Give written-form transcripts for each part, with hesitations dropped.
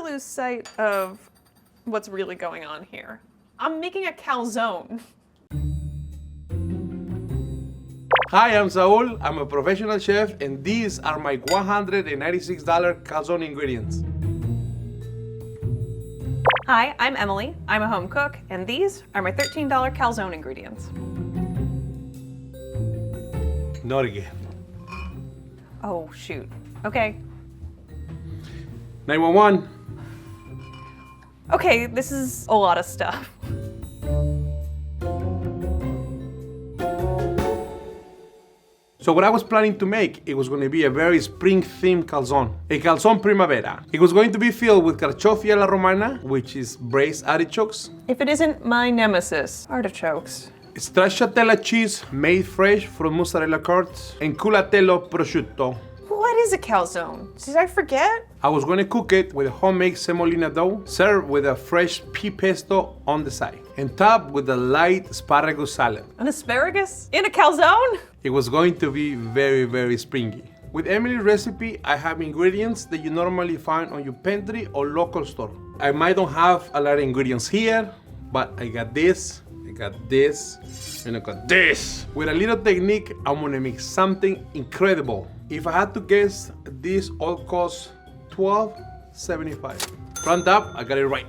lose sight of what's really going on here. I'm making a calzone. Hi, I'm Saul. I'm a professional chef, and these are my $196 calzone ingredients. Hi, I'm Emily. I'm a home cook, and these are my $13 calzone ingredients. Not again. Oh, shoot. Okay. 911. Okay, this is a lot of stuff. So what I was planning to make, it was going to be a very spring-themed calzone, a calzone primavera. It was going to be filled with carciofi alla romana, which is braised artichokes, If it isn't my nemesis, artichokes. stracciatella cheese made fresh from mozzarella curds, and culatello prosciutto. What is a calzone? Did I forget? I was going to cook it with a homemade semolina dough, served with a fresh pea pesto on the side, and topped with a light asparagus salad. An asparagus? In a calzone? It was going to be very, very springy. With Emily's recipe, I have ingredients that you normally find on your pantry or local store. I might not have a lot of ingredients here, but I got this, and I got this. With a little technique, I'm gonna make something incredible. If I had to guess, this all costs $12.75. Front up, I got it right.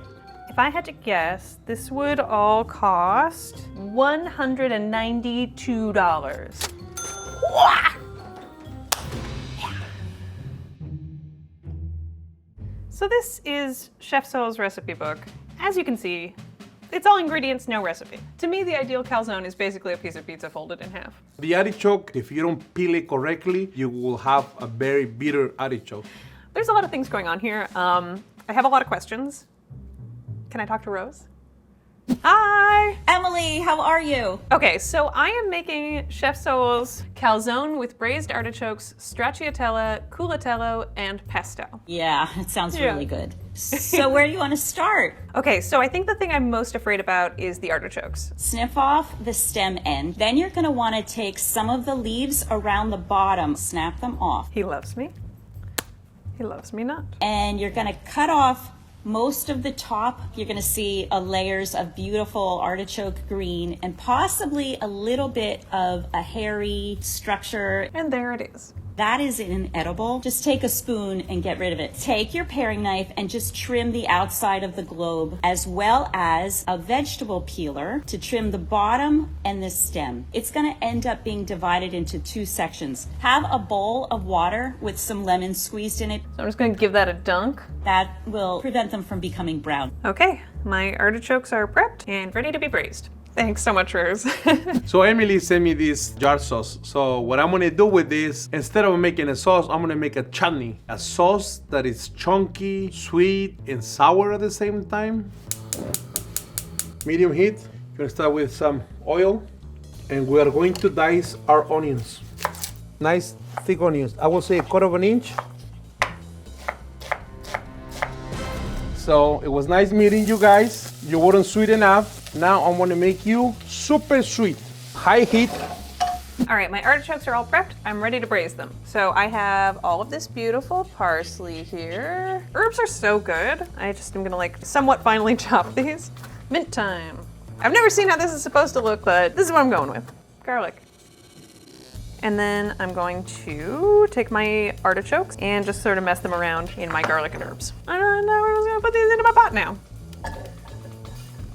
If I had to guess, this would all cost $192. So this is Chef Saul's recipe book. As you can see, it's all ingredients, no recipe. To me, the ideal calzone is basically a piece of pizza folded in half. The artichoke, if you don't peel it correctly, you will have a very bitter artichoke. There's a lot of things going on here. I have a lot of questions. Can I talk to Rose? Hi! Emily, how are you? Okay, so I am making Chef Saul's calzone with braised artichokes, stracciatella, culatello, and pesto. Yeah, it sounds really good. So where do you want to start? Okay, so I think the thing I'm most afraid about is the artichokes. Snip off the stem end. Then you're going to want to take some of the leaves around the bottom, snap them off. He loves me. He loves me not. And you're going to cut off most of the top. You're going to see layers of beautiful artichoke green and possibly a little bit of a hairy structure. And there it is. That is inedible. Just take a spoon and get rid of it. Take your paring knife and just trim the outside of the globe, as well as a vegetable peeler to trim the bottom and the stem. It's going to end up being divided into two sections. Have a bowl of water with some lemon squeezed in it. So I'm just gonna give that a dunk. That will prevent them from becoming brown. Okay, my artichokes are prepped and ready to be braised. Thanks so much, Rose. So Emily sent me this jar sauce. So what I'm gonna do with this, instead of making a sauce, I'm gonna make a chutney. A sauce that is chunky, sweet, and sour at the same time. Medium heat. You're gonna start with some oil. And we are going to dice our onions. Nice thick onions. I will say 1/4 of an inch. So it was nice meeting you guys. You weren't sweet enough. Now I'm gonna make you super sweet. High heat. All right, my artichokes are all prepped. I'm ready to braise them. So I have all of this beautiful parsley here. Herbs are so good. I just am gonna like somewhat finely chop these. Mint thyme. I've never seen how this is supposed to look, but this is what I'm going with. Garlic. And then I'm going to take my artichokes and just sort of mess them around in my garlic and herbs. And now we're just gonna put these into my pot now.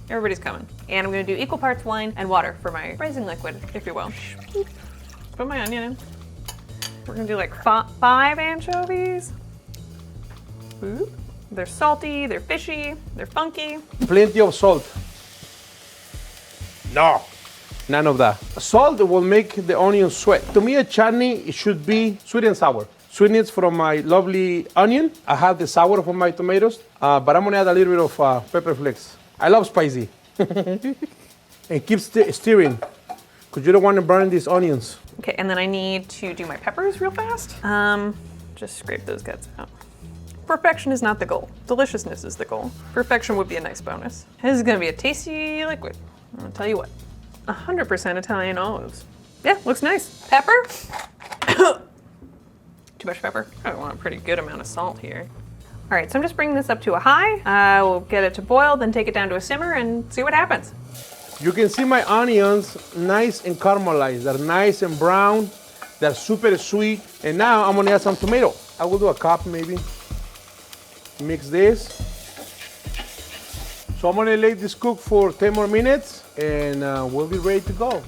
Everybody's coming. And I'm gonna do equal parts wine and water for my braising liquid, if you will. Put my onion in. We're gonna do like 5 anchovies. Ooh. They're salty, they're fishy, they're funky. Plenty of salt. No, none of that. Salt will make the onion sweat. To me, a chutney, it should be sweet and sour. Sweetness from my lovely onion. I have the sour from my tomatoes, but I'm gonna add a little bit of pepper flakes. I love spicy. And keep stirring, because you don't want to burn these onions. Okay, and then I need to do my peppers real fast. Just scrape those guts out. Perfection is not the goal. Deliciousness is the goal. Perfection would be a nice bonus. This is gonna be a tasty liquid. I'll tell you what. 100% Italian olives. Yeah, looks nice. Pepper. Too much pepper. I want a pretty good amount of salt here. All right, so I'm just bringing this up to a high. We'll get it to boil, then take it down to a simmer and see what happens. You can see my onions nice and caramelized. They're nice and brown. They're super sweet. And now I'm gonna add some tomato. I will do a cup maybe. Mix this. So I'm gonna let this cook for 10 more minutes and we'll be ready to go.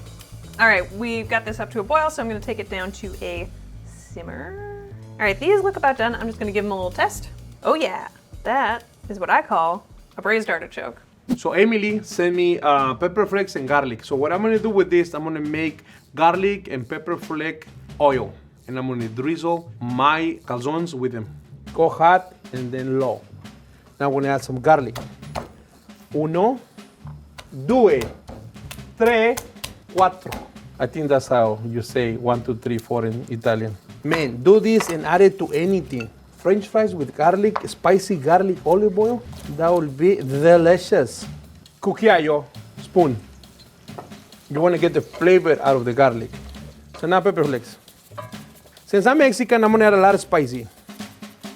All right, we've got this up to a boil, so I'm gonna take it down to a simmer. All right, these look about done. I'm just gonna give them a little test. Oh yeah, that is what I call a braised artichoke. So Emily sent me pepper flakes and garlic. So what I'm gonna do with this, I'm gonna make garlic and pepper flake oil. And I'm gonna drizzle my calzones with them. Go hot and then low. Now I'm gonna add some garlic. 1, 2, 3, 4. I think that's how you say 1, 2, 3, 4 in Italian. Man, do this and add it to anything. French fries with garlic, spicy garlic olive oil. That will be delicious. Cucchiaio, spoon. You want to get the flavor out of the garlic. So now pepper flakes. Since I'm Mexican, I'm gonna add a lot of spicy.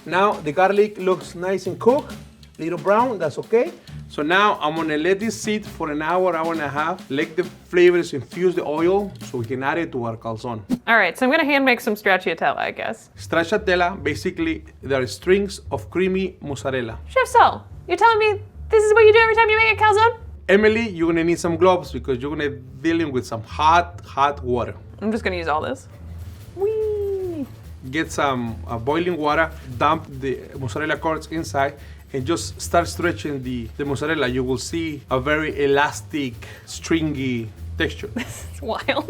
Now the garlic looks nice and cooked, little brown, that's okay. So now I'm gonna let this sit for an hour, hour and a half. Let the flavors infuse the oil so we can add it to our calzone. All right, so I'm gonna hand make some stracciatella, I guess. Stracciatella, basically, there are strings of creamy mozzarella. Chef Saul, you're telling me this is what you do every time you make a calzone? Emily, you're gonna need some gloves because you're gonna be dealing with some hot water. I'm just gonna use all this. Whee! Get some boiling water, dump the mozzarella cords inside, and just start stretching the mozzarella. You will see a very elastic, stringy texture. It's wild.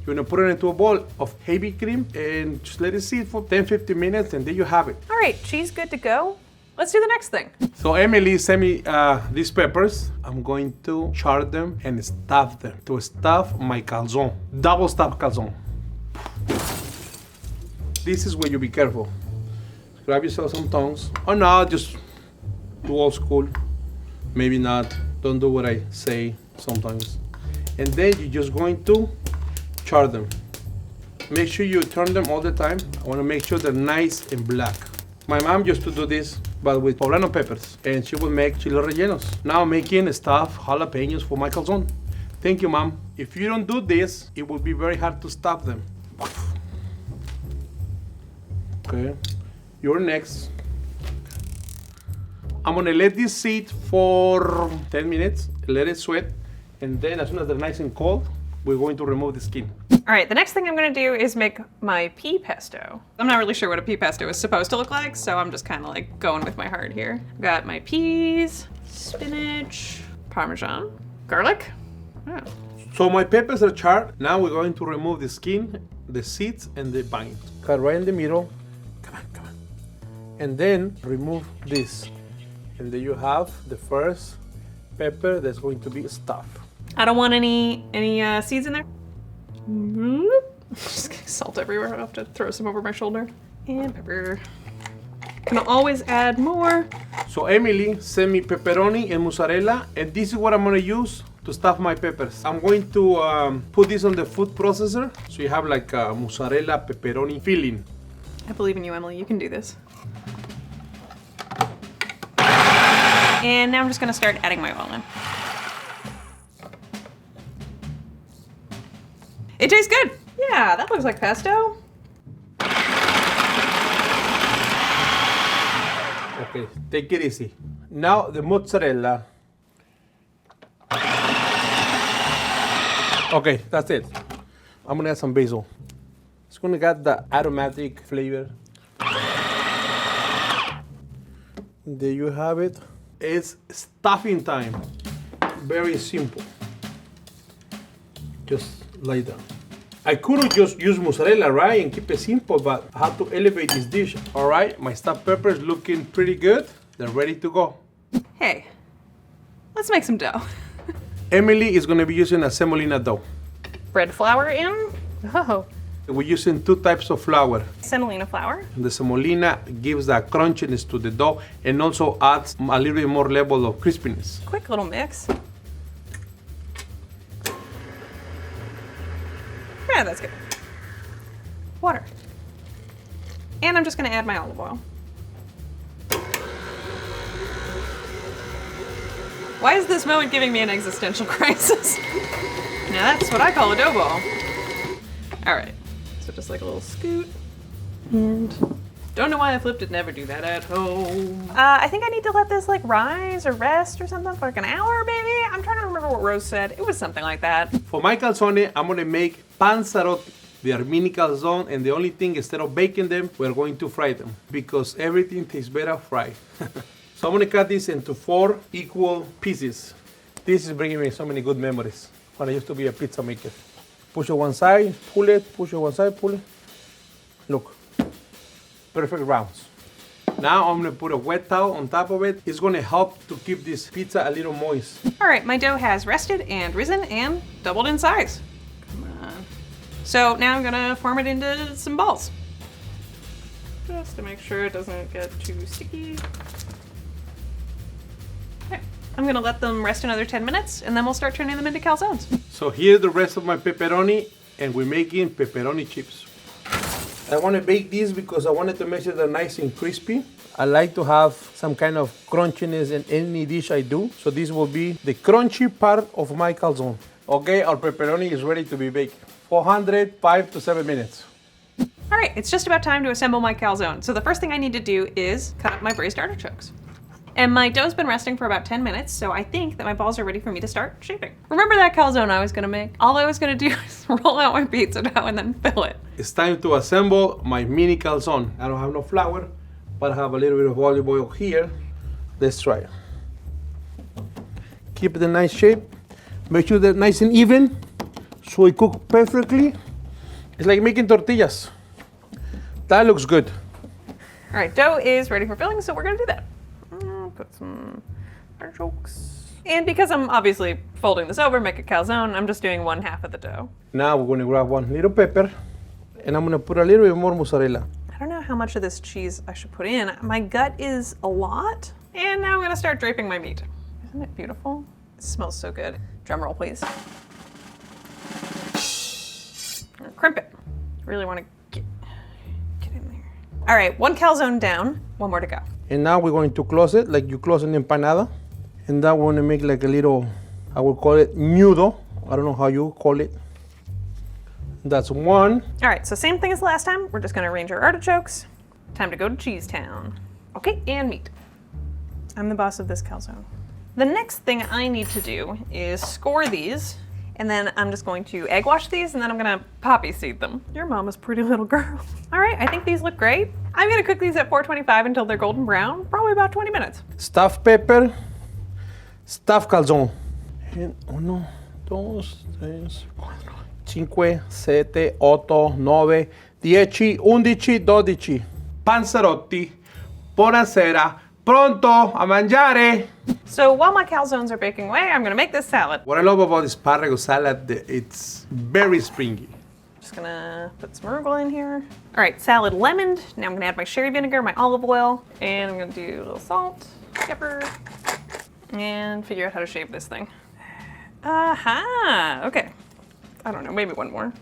You're gonna put it into a bowl of heavy cream and just let it sit for 10-15 minutes and there you have it. All right, cheese good to go. Let's do the next thing. So Emily sent me these peppers. I'm going to char them and stuff them to stuff my calzone. Double stuffed calzone. This is where you be careful. Grab yourself some tongs. Or no, just do old school. Maybe not. Don't do what I say sometimes. And then you're just going to char them. Make sure you turn them all the time. I want to make sure they're nice and black. My mom used to do this, but with poblano peppers. And she would make chile rellenos. Now I'm making stuffed jalapenos for my calzone. Thank you, Mom. If you don't do this, it will be very hard to stuff them. Okay. You're next. I'm gonna let this sit for 10 minutes, let it sweat, and then as soon as they're nice and cold, we're going to remove the skin. All right, the next thing I'm gonna do is make my pea pesto. I'm not really sure what a pea pesto is supposed to look like, so I'm just kind of like going with my heart here. Got my peas, spinach, Parmesan, garlic. Oh. So my peppers are charred. Now we're going to remove the skin, the seeds, and the vines. Cut right in the middle. Come on. And then remove this. And then you have the first pepper that's going to be stuffed. I don't want any seeds in there. Just getting salt everywhere. I'll have to throw some over my shoulder. And pepper. Can always add more. So Emily sent me pepperoni and mozzarella, and this is what I'm gonna use to stuff my peppers. I'm going to put this on the food processor, so you have like a mozzarella pepperoni filling. I believe in you, Emily. You can do this. And now I'm just gonna start adding my oil in. It tastes good. Yeah, that looks like pesto. Okay, take it easy. Now the mozzarella. Okay, that's it. I'm gonna add some basil. It's gonna get the aromatic flavor. There you have it. It's stuffing time. Very simple. Just like that. I could just use mozzarella, right, and keep it simple, but I have to elevate this dish. All right, my stuffed peppers looking pretty good. They're ready to go. Hey, let's make some dough. Emily is gonna be using a semolina dough. Bread flour in. Oh. We're using 2 types of flour. Semolina flour. The semolina gives that crunchiness to the dough and also adds a little bit more level of crispiness. Quick little mix. Yeah, that's good. Water. And I'm just gonna add my olive oil. Why is this moment giving me an existential crisis? Now that's what I call a dough ball. All right, so just like a little scoot. And don't know why I flipped it, never do that at home. I think I need to let this like rise or rest or something for like an hour maybe. I'm trying to remember what Rose said. It was something like that. For my calzone, I'm gonna make panzerotti. They are mini calzone, and the only thing, instead of baking them, we're going to fry them because everything tastes better fried. So I'm gonna cut this into 4 equal pieces. This is bringing me so many good memories when I used to be a pizza maker. Push it one side, pull it, push it one side, pull it. Look, perfect rounds. Now I'm gonna put a wet towel on top of it. It's gonna help to keep this pizza a little moist. All right, my dough has rested and risen and doubled in size. Come on. So now I'm gonna form it into some balls. Just to make sure it doesn't get too sticky. Okay, I'm gonna let them rest another 10 minutes and then we'll start turning them into calzones. So here's the rest of my pepperoni, and we're making pepperoni chips. I want to bake these because I wanted to make sure they're nice and crispy. I like to have some kind of crunchiness in any dish I do. So this will be the crunchy part of my calzone. Okay, our pepperoni is ready to be baked. 400, 5 to 7 minutes. All right, it's just about time to assemble my calzone. So the first thing I need to do is cut up my braised artichokes. And my dough's been resting for about 10 minutes, so I think that my balls are ready for me to start shaping. Remember that calzone I was gonna make? All I was gonna do is roll out my pizza dough and then fill it. It's time to assemble my mini calzone. I don't have no flour, but I have a little bit of olive oil here. Let's try it. Keep it a nice shape. Make sure they're nice and even, so it cooks perfectly. It's like making tortillas. That looks good. All right, dough is ready for filling, so we're gonna do that. Put some artichokes. And because I'm obviously folding this over, make a calzone, I'm just doing 1/2 of the dough. Now we're gonna grab one little pepper, and I'm gonna put a little bit more mozzarella. I don't know how much of this cheese I should put in. My gut is a lot. And now I'm gonna start draping my meat. Isn't it beautiful? It smells so good. Drum roll, please. Crimp it. Really wanna get in there. All right, 1 calzone down, 1 more to go. And now we're going to close it like you close an empanada. And that we're gonna make like a little, I would call it nudo. I don't know how you call it. That's 1. All right, so same thing as last time. We're just gonna arrange our artichokes. Time to go to Cheese Town. Okay, and meat. I'm the boss of this calzone. The next thing I need to do is score these, and then I'm just going to egg wash these, and then I'm gonna poppy seed them. Your mama's pretty little girl. All right, I think these look great. I'm gonna cook these at 425 until they're golden brown, probably about 20 minutes. Stuffed pepper, stuffed calzone. And 1, 2, 3, 4, 5, 7, 8, 9, 10, 11, 12. Panzerotti, buonasera, pronto a mangiare. So while my calzones are baking away, I'm gonna make this salad. What I love about this asparagus salad, it's very springy. Just gonna put some arugula in here. All right, salad lemoned. Now I'm gonna add my sherry vinegar, my olive oil, and I'm gonna do a little salt, pepper, and figure out how to shape this thing. Aha, okay. I don't know, maybe 1 more.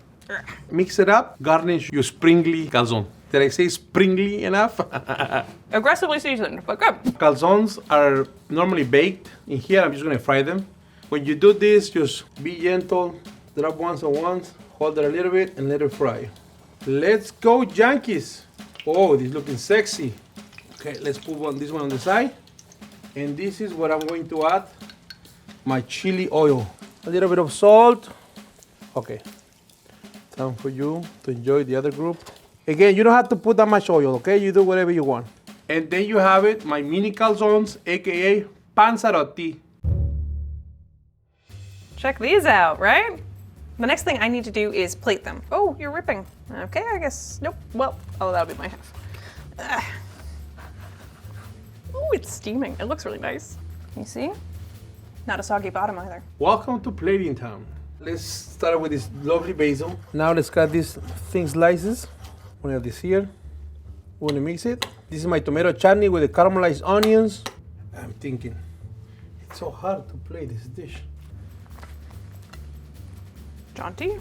Mix it up, garnish your springly calzone. Did I say springly enough? Aggressively seasoned, but good. Calzones are normally baked. In here, I'm just gonna fry them. When you do this, just be gentle, drop once and once, hold it a little bit, and let it fry. Let's go, Yankees. Oh, this is looking sexy. Okay, let's put this one on the side. And this is what I'm going to add, my chili oil. A little bit of salt. Okay, time for you to enjoy the other group. Again, you don't have to put that much oil, okay? You do whatever you want. And then you have it, my mini calzones, AKA panzerotti. Check these out, right? The next thing I need to do is plate them. Oh, you're ripping. Okay, I guess, nope. Well, oh, that'll be my half. Oh, it's steaming. It looks really nice. You see? Not a soggy bottom either. Welcome to Plating Town. Let's start with this lovely basil. Now let's cut these thin slices. We have this here. We're gonna mix it. This is my tomato chutney with the caramelized onions. I'm thinking, it's so hard to plate this dish. Jaunty.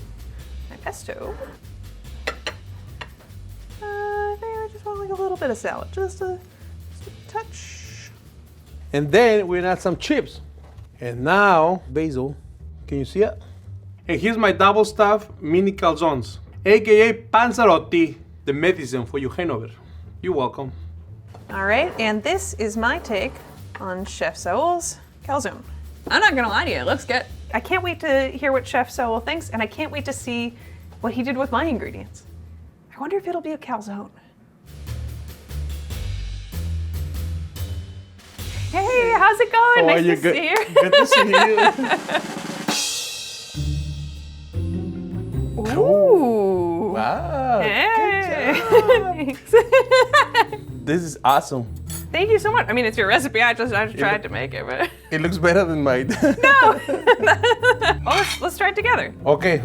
My pesto. I think I just want like a little bit of salad, just a touch. And then we're gonna add some chips. And now, basil. Can you see it? And here's my double stuffed mini calzones, aka panzerotti, the medicine for your hangover. You're welcome. All right, and this is my take on Chef Saúl's calzone. I'm not gonna lie to you, it looks good. I can't wait to hear what Chef Saúl thinks, and I can't wait to see what he did with my ingredients. I wonder if it'll be a calzone. Hey, how's it going? How are Nice you? to see you. Good to see you. Ooh. Wow. Hey. Good job. This is awesome. Thank you so much. I mean, it's your recipe. I just tried to make it, but It looks better than mine. no. Well, let's try it together. Okay.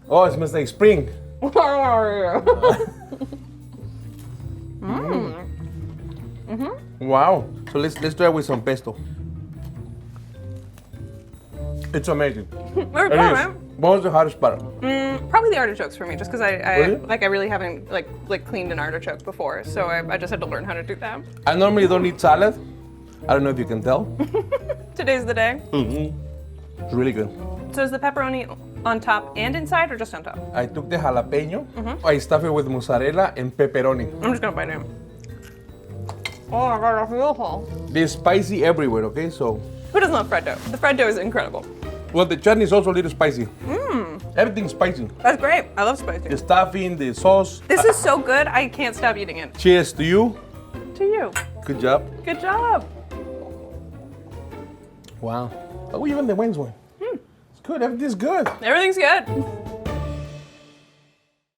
Oh, it smells like spring. Wow. So let's try with some pesto. It's amazing. We're It good, is. right? What's the hardest part? Probably the artichokes for me, just because I Really? really haven't like cleaned an artichoke before, so I just had to learn how to do that. I normally don't eat salad. I don't know if you can tell. Today's the day. It's really good. So is the pepperoni on top and inside, or just on top? I took the jalapeno. I stuffed it with mozzarella and pepperoni. I'm just gonna bite it. Oh my god, that's beautiful. There's spicy everywhere, okay? So, Who doesn't love bread dough? The bread dough is incredible. well, the chutney is also a little spicy. Everything's spicy. That's great. I love spicy. The stuffing, the sauce. This is so good, I can't stop eating it. Cheers to you. To you. Good job. Good job. Wow. Oh, even the wings one. It's good. Everything's good. Everything's good.